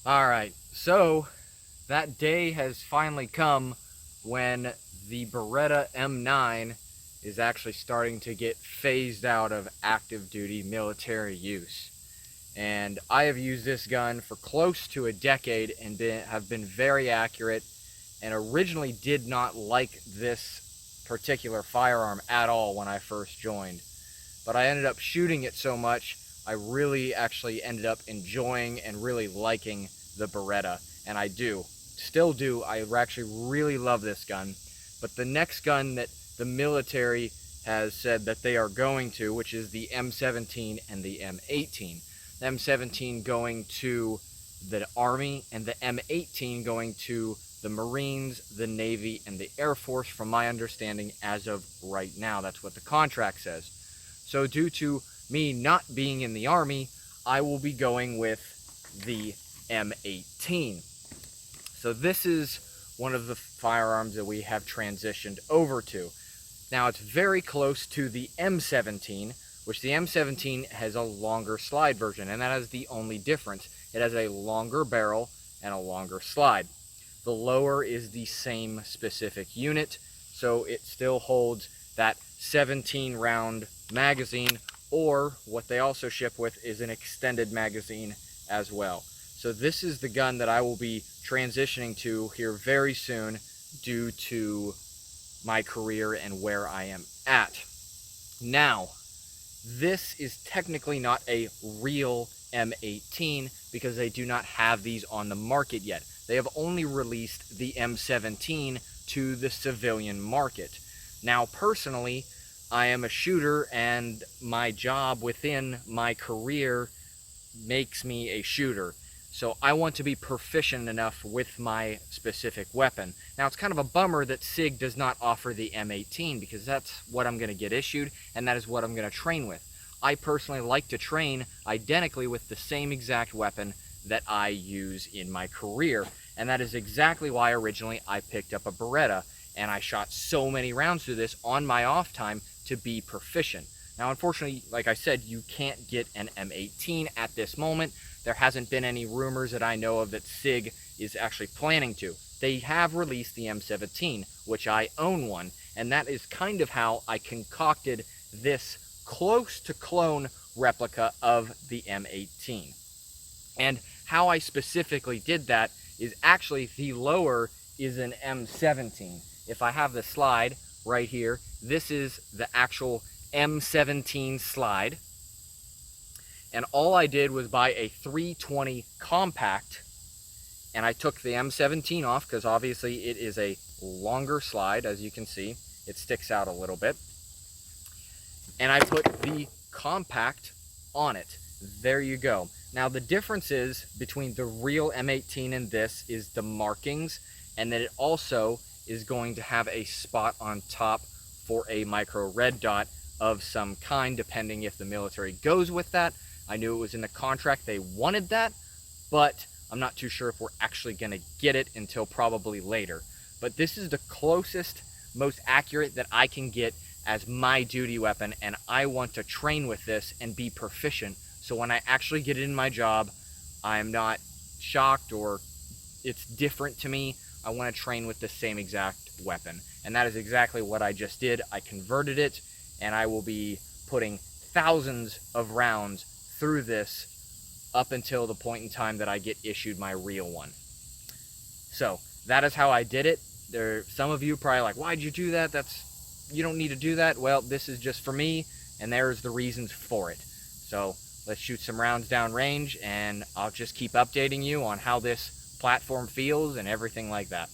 Alright, so that day has finally come when the Beretta M9 is actually starting to get phased out of active duty military use. And I have used this gun for close to a decade and have been very accurate, and originally did not like this particular firearm at all when I first joined. But I ended up shooting it so much, I really actually ended up enjoying and really liking the Beretta, and I still do. I actually really love this gun. But the next gun that the military has said that they are going to, which is the M17 and the M18. The M17 going to the Army, and the M18 going to the Marines, the Navy, and the Air Force, from my understanding as of right now. That's what the contract says. So due to me not being in the Army, I will be going with the M18. So this is one of the firearms that we have transitioned over to. Now it's very close to the M17, which the M17 has a longer slide version, and that is the only difference. It has a longer barrel and a longer slide. The lower is the same specific unit, so it still holds that 17 round magazine, or what they also ship with is an extended magazine as well. So this is the gun that I will be transitioning to here very soon due to my career and where I am at. Now, this is technically not a real M18 because they do not have these on the market yet. They have only released the M17 to the civilian market. Now, personally, I am a shooter, and my job within my career makes me a shooter. So I want to be proficient enough with my specific weapon. Now, it's kind of a bummer that SIG does not offer the M18 because that's what I'm going to get issued, and that is what I'm going to train with. I personally like to train identically with the same exact weapon that I use in my career, and that is exactly why originally I picked up a Beretta, and I shot so many rounds through this on my off time to be proficient. Now, unfortunately, like I said, you can't get an M18 at this moment. There hasn't been any rumors that I know of that SIG is actually planning to. They have released the M17, which I own one, and that is kind of how I concocted this close to clone replica of the M18. And how I specifically did that is actually the lower is an M17. If I have the slide right here, this is the actual M17 slide. And all I did was buy a 320 compact, and I took the M17 off because obviously it is a longer slide. As you can see, it sticks out a little bit. And I put the compact on it. There you go. Now the difference is between the real M18 and this is the markings, and that it also is going to have a spot on top for a micro red dot of some kind, depending if the military goes with that. I knew it was in the contract they wanted that, but I'm not too sure if we're actually going to get it until probably later. But this is the closest, most accurate that I can get as my duty weapon, and I want to train with this and be proficient, so when I actually get it in my job, I'm not shocked or it's different to me. I want to train with the same exact weapon, and that is exactly what I just did. I converted it, and I will be putting thousands of rounds through this up until the point in time that I get issued my real one. So that is how I did it. Some of you probably like, why'd you do that? You don't need to do that. Well, this is just for me, and there's the reasons for it. So let's shoot some rounds down range, and I'll just keep updating you on how this platform feels and everything like that.